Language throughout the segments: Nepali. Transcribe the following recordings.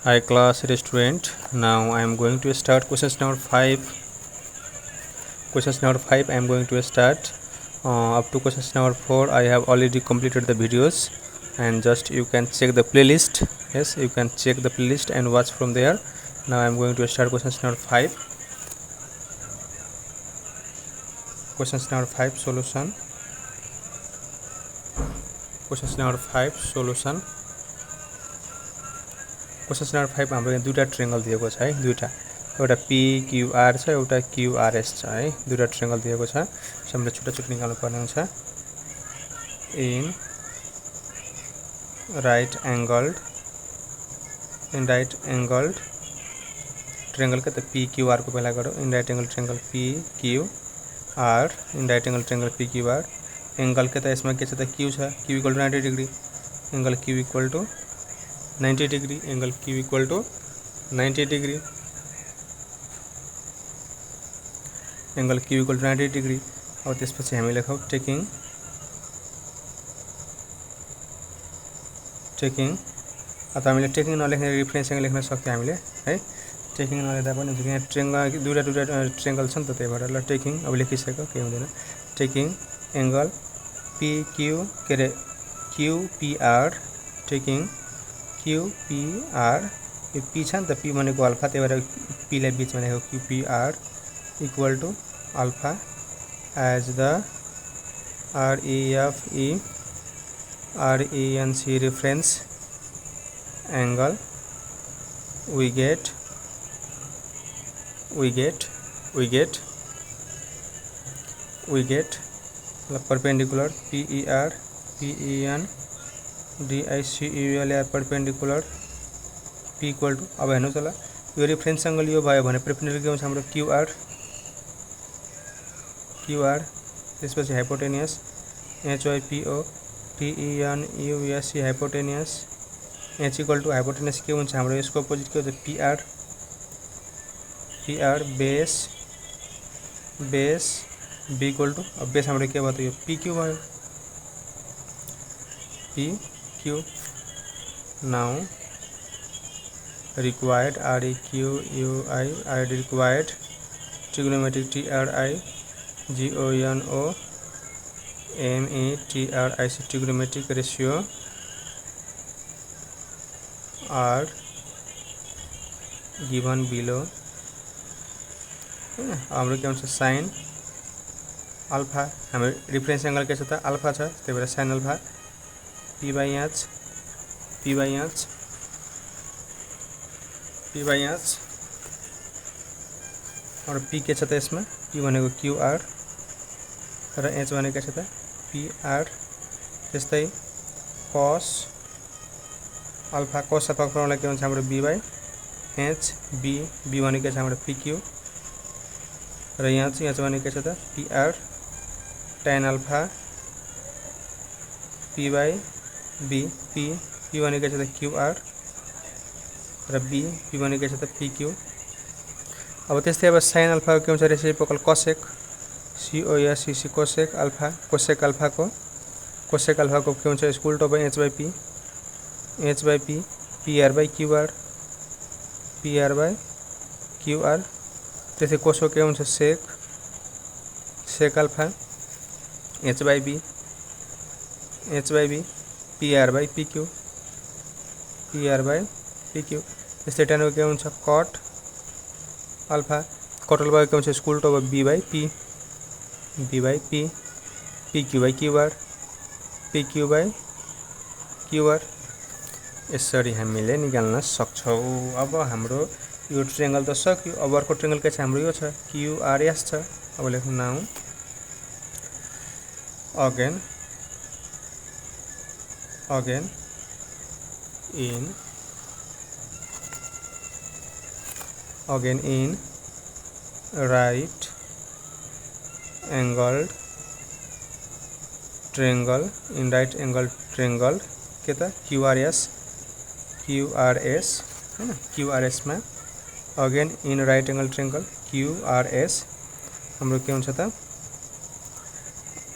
Hi class student. Now I am going to start questions number 5. Questions number 5 I am going to start. Up to questions number 4 I have already completed the videos, and just you can check the playlist. Yes, you can check the playlist and watch from there. Now I am going to start questions number 5. Questions number 5 solution. Questions number 5 solution. Question number 5 हाम्रो यहाँ दुईटा ट्रायंगल दिएको छ है, दुईटा, एउटा PQR छ, एउटा QRS छ है, दुईटा ट्रायंगल दिएको छ। हामीले छुट्टा छुट्टै निकाल्नु पर्ने हुन्छ। इन राइट एंगल्ड ट्रायंगल के त PQR को पहिला गरौँ। In right angle triangle PQR, in right angle triangle PQR। Angle के त यसमा के छ त Q छ, Q = 90 degree, angle Q = 90 degree, angle Q = 90 degree, angle Q = 90 degree. अब त्यसपछि हामी लेखौँ टेकिङ अथवा हामीले टेकिङ नलेख्ने रिफरेन्स एंगल लेख्न सक्थ्यो हामीले है। टेकिङ नलेख्दा पनि हुन्छ, यहाँ ट्रायंगल दुईटा ट्रायंगल छ नि त, त्यही भएर ल टेकिङ अब लेखिसक्यो, केही हुँदैन। टेकिङ एंगल PQ के अरे QPR, टेकिङ QPR, यो P छ नि त, P भनेको अल्फा, त्यही भएर P लाई बीचमा लेखेको QPR equal to alpha as the RENC reference angle we get perpendicular PEN DICUL perpendicular P equal to, अब हेर्नुहोस् होला यो रेफरेन्स एंगल यो भयो भने परपेंडिकुलर के हुन्छ हाम्रो QR, त्यसपछि hypotenuse HYPO TENUSC hypotenuse, H equal to hypotenuse के हुन्छ हाम्रो यसको अपोजिट के हुन्छ PR base B equal to, अब बेस हाम्रो के भयो त यो PQ भयो, PQ। Now required required trigonometric TRIGONOMETRIC trigonometric ratio are given below। हाम्रो के हुन्छ साइन अल्फा, हाम्रो रिफरेन्स एंगल के छ त अल्फा छ, त्यही भएर साइन अल्फा P/H और P के छ त यसमा P भनेको QR र H भनेको छ त PR। त्यस्तै cos अल्फा फर्मुला के हुन्छ हाम्रो B/H, B भनेको छ हाम्रो PQ र यहाँ चाहिँ H भनेको छ त PR, tan alpha P/B, P भनेको छ त QR र P भनेको छ त PQ। अब त्यस्तै अब साइन अल्फा के हुन्छ reciprocal cosec COSEC cosec alpha, cosec alpha को के हुन्छ यसको उल्टो भयो H/P PR/QR त्यस्तै कोसको के हुन्छ सेक अल्फा H/B PR/PQ त्यस्तै टेनको के हुन्छ कट अल्फा के हुन्छ यसको उल्टो भयो B/P PQ/QR यसरी हामीले निकाल्न सक्छौं। अब हाम्रो यो ट्रायंगल त सक्यो, अब अर्को ट्रायंगल के छ हाम्रो यो छ QRS छ। अब लेखौँ now again in right angled triangle के त QRS है ना, QRS में again in right angle triangle QRS हाम्रो के हुन्छ त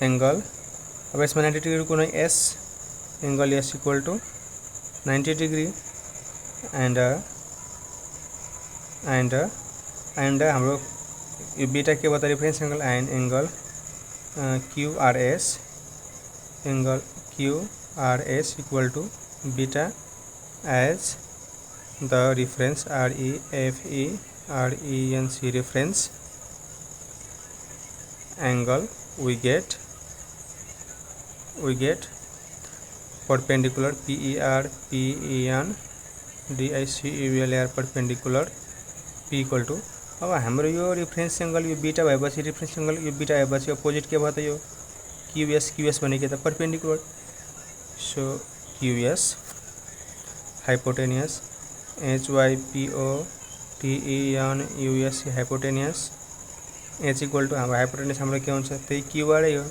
एंगल, अब यसमा 90 डिग्री कुनै S angle S equal to 90 degree and and हाम्रो यो बीटा के भयो त reference angle and angle QRS equal to beta as the reference RENC reference angle we get perpendicular PEN DICULR perpendicular P equal to अब हाम्रो यो रेफरेन्स एंगल यो बीटा भएपछि रेफरेन्स एंगल यो बीटा भएपछि अपोजिट के भयो त यो QS भनेको त perpendicular so QS hypotenuse HYPOTEN US hypotenuse H equal to हाम्रो हाइपोटेनियस हाम्रो के हुन्छ त्यही QR हो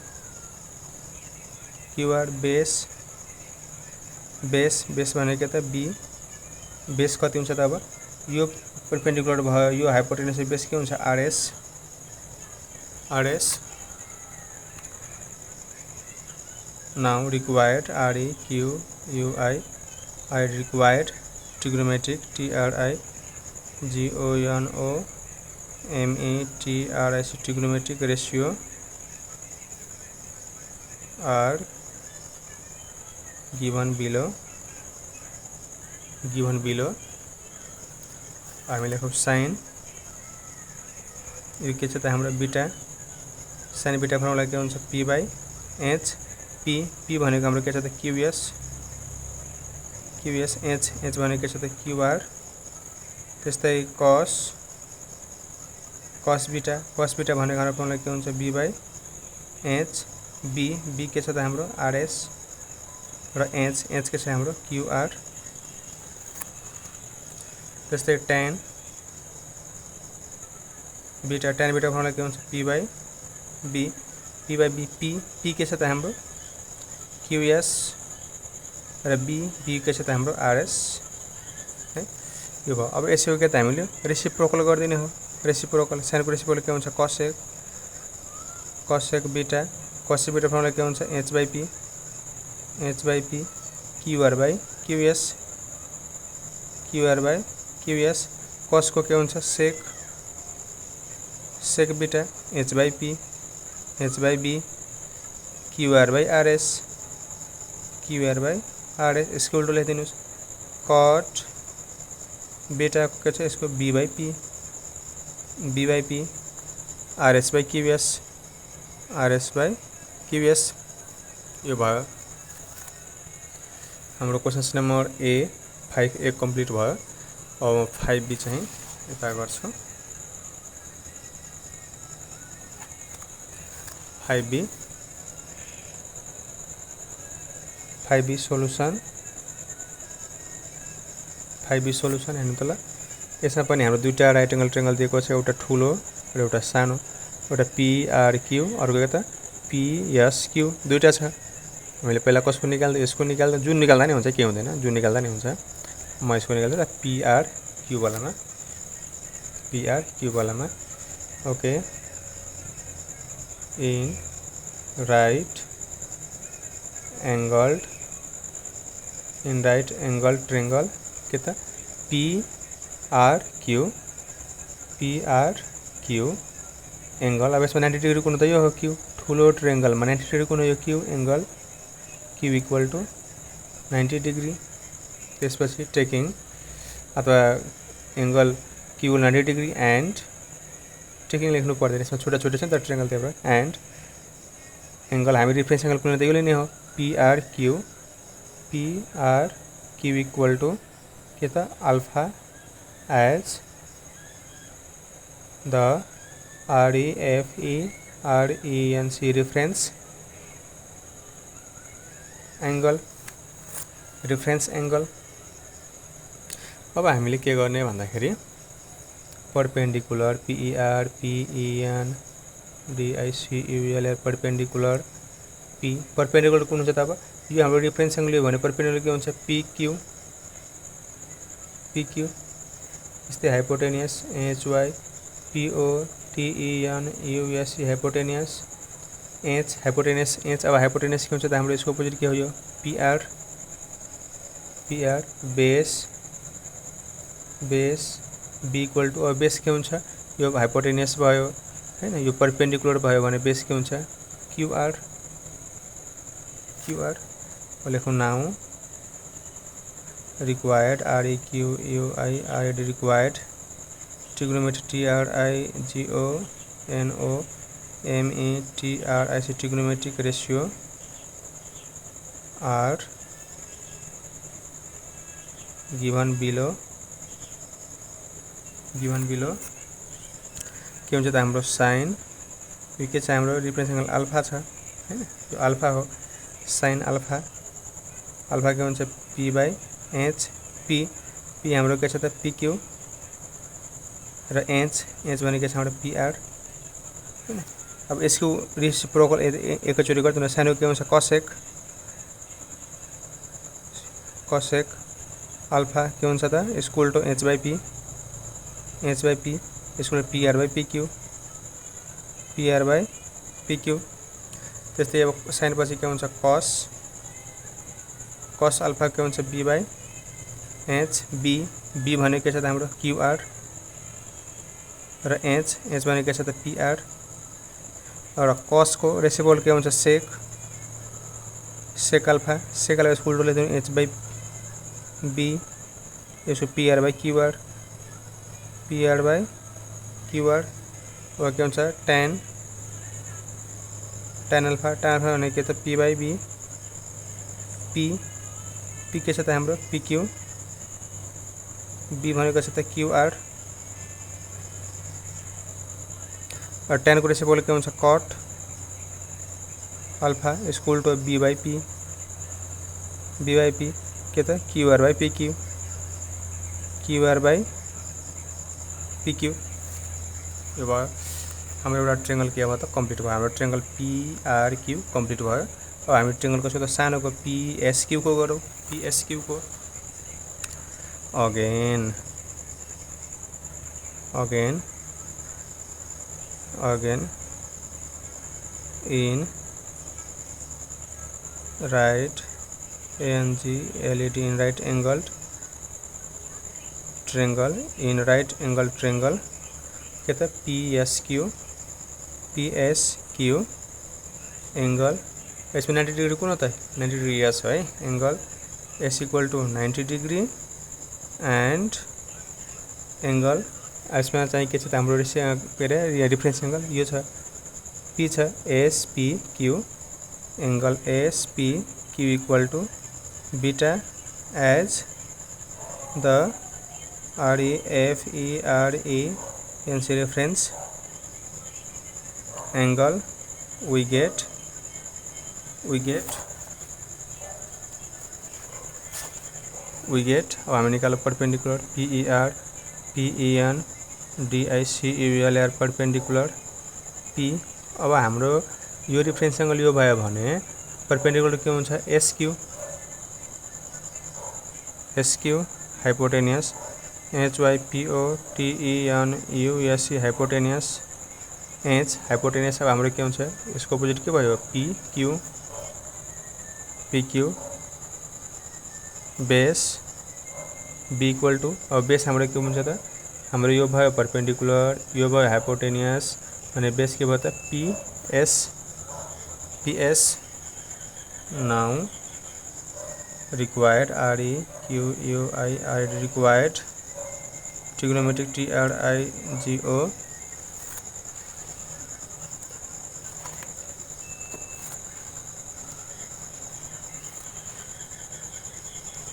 QR बेस भनेको त B बेस कति हुन्छ त अब यो परपेंडिकुलर भयो यो हाइपोटेनियस बेस के हुन्छ RS now required REQUI required trigonometric TRIGONOMETRIC trigonometric ratio are given below हामीले लेखौँ sin यो के छ त हाम्रो बीटा sin बीटा फर्मुला के हुन्छ P/H P भनेको हाम्रो के छ त QS H भनेको के छ त QR त्यस्तै cos बीटा भनेको हाम्रो फर्मुला के हुन्छ B/H B के छ त हाम्रो RS र H के छ हाम्रो QR त्यस्तै tan बीटा फर्मुला के हुन्छ P/B P के छ त हाम्रो QS र B के छ त हाम्रो RS है यो भयो अब यसको के त हामीले रेसिप्रोकल गर्दिने हो रेसिप्रोकल साइनको रेसिप्रोकल के हुन्छ cosec बीटा फर्मुला के हुन्छ H/P QR/QS cos को के हुन्छ sec बीटा H/P QR/RS इसको उल्टो लेखिदिनुस् cot बीटा को के छ यसको B/P RS/QS यो भयो हाम्रो क्वेशन नम्बर 5A कम्प्लिट भयो अब 5B चाहिँ यता गर्छु 5B सोलुसन हेर्नु त ल यसमा पनि हाम्रो दुईटा राइट एंगल ट्रायंगल दिएको छ एउटा ठुलो र एउटा सानो एउटा PRQ अर्को के त PSQ दुईटा छ हामीले पहिला कसको निकाल्दा यसको निकाल्दा जुन निकाल्दा नि हुन्छ के हुँदैन जुन निकाल्दा नि हुन्छ म यसको निकाल्दा PRQ वालामा okay in right angle triangle के त PRQ एंगल अब यसमा 90 डिग्री कुन त यो हो Q ठुलो ट्रायंगलमा 90 डिग्री कुन हो यो Q angle Q equal to 90 degree त्यसपछि टेकिङ अथवा angle Q 90 degree and taking लेख्नु पर्दैन यसमा छोटा छ नि त ट्रायंगल त्यही भएर एन्ड एंगल हामी रेफरेन्स एंगल कुन त यो नै हो PRQ इक्वल टू के त alpha as the RENC reference angle अब हामीले के गर्ने भन्दाखेरि perpendicular PEN DICULR perpendicular perpendicular कुन हुन्छ त अब यो हाम्रो रेफरेन्स एंगल हो भने परपेंडिकुलर के हुन्छ PQ त्यस्तै hypotenuse HYPOTEN US hypotenuse H अब हाइपोटेनियस के हुन्छ त हाम्रो यसको अपोजिट के हो यो PR base B equal to अब बेस के हुन्छ यो हाइपोटेनियस भयो हैन यो परपेन्डिकुलर भयो भने बेस के हुन्छ क्यूआर लेखौँ now required required required trigonometry trigonometric trigonometric ratio are given below के हुन्छ त हाम्रो साइन यो के छ हाम्रो रिफरेन्स एंगल अल्फा छ हैन यो अल्फा हो साइन अल्फा के हुन्छ p बाई एच पी हाम्रो के छ त pq र एच भनेको के छ हाम्रो pr हैन अब यसको रेसिप्रोकल एकैचोटी गर्दिनु सानो के हुन्छ cosec अल्फा के हुन्छ त equal to h by p equal to pr by pq त्यस्तै अब साइन पछि के हुन्छ cos अल्फा के हुन्छ b बाई h b भनेको के छ त हाम्रो qr र h भनेको के छ त pr र cos को रेसिप्रोकल के हुन्छ sec अल्फा इक्वल टु लेख्दिनु h बाई b यसो pr बाई qr और के हुन्छ tan अल्फा भनेको के त p बाई b p के छ त हाम्रो pq b भनेको छ त qr और tan को रेसिप्रोकल के हुन्छ cot alpha equal to b by p के त qr बाई pq यो भयो हाम्रो एउटा ट्रायंगल के भयो त कम्प्लिट भयो हाम्रो ट्रायंगल PRQ कम्प्लिट भयो अब हामी ट्रायंगल कसो त सानोको PSQ को गरौँ PSQ को again in right in right angled triangle in right angle triangle के त PSQ एंगल इसमें 90 डिग्री कुन त 90 डिग्री यस है angle S equal to 90 degree and angle इसमें चाहिँ के छ त हाम्रो रिफरेन्स एंगल यो छ P छ SPQ angle SPQ equal to beta as the REFERE NC reference angle we get अब हामी निकाल्नु perpendicular PER PEN DICULR perpendicular P अब हाम्रो यो रिफरेन्स एंगल यो भयो भने परपेंडिकुलर के हुन्छ SQ hypotenuse HYPO TENUSC hypotenuse H hypotenuse अब हाम्रो के हुन्छ यसको अपोजिट के भयो PQ base B equal to अब बेस हाम्रो के हुन्छ त हाम्रो यो भयो परपेंडिकुलर यो भयो हाइपोटेनियस अनि बेस के भयो त PS now required required trigonometric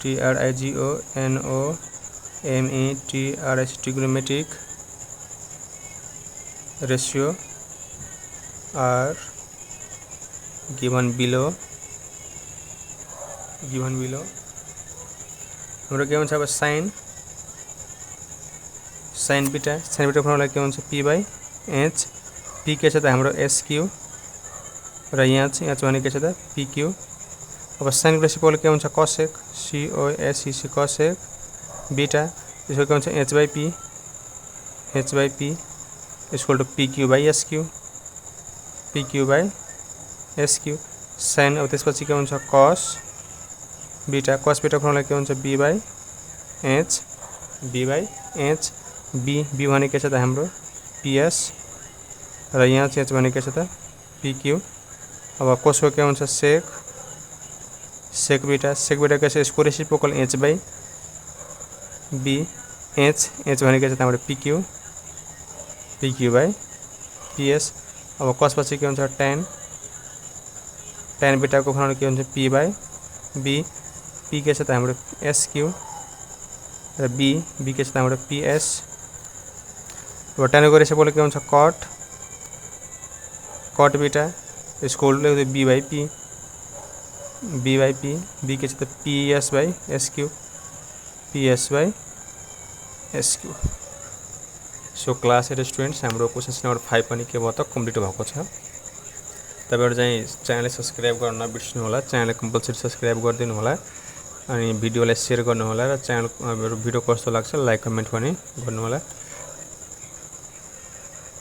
TRIGO NOMETRIC trigonometric ratio are given below हाम्रो के हुन्छ अब साइन बीटा फर्मुला के हुन्छ P बाई H P के छ त हाम्रो SQ र यहाँ चाहिँ H भने के छ त PQ अब साइन रेसिप्रोकल के हुन्छ cosec COSEC cosec बीटा यसको के हुन्छ H by P equal to PQ by SQ sine अब त्यसपछि के हुन्छ cos बीटा फर्मुला के हुन्छ B बाई H बी भने के छ त हाम्रो पीएस र यहाँ चाहिँ भने के छ त पीक्यू। अब कसको के हुन्छ सेक बीटा के छ यसको reciprocal H by B H भने के छ त हाम्रो पीक्यू बाई पीएस। अब कसपछि के हुन्छ tan बीटाको फर्मुला के हुन्छ पी बाई बी। पी के छ त हाम्रो एसक्यू र बी के छ त हाम्रो पीएस। अब tanको रेसिप्रोकल के हुन्छ कट बीटा यसको उल्टो बी बाई पी बी के छ त PS by SQ so class 8 students हाम्रो क्वेसन नम्बर 5 पनि के भयो त कम्प्लिट भएको छ। तपाईहरु चाहिँ च्यानललाई सब्स्क्राइब गर्न नबिर्सनु होला, च्यानललाई कम्पल्सरी सब्स्क्राइब गरिदिनु होला अनि भिडियोलाई शेयर गर्नु होला र च्यानल भिडियो कस्तो लाग्छ लाइक कमेन्ट पनि गर्नु होला।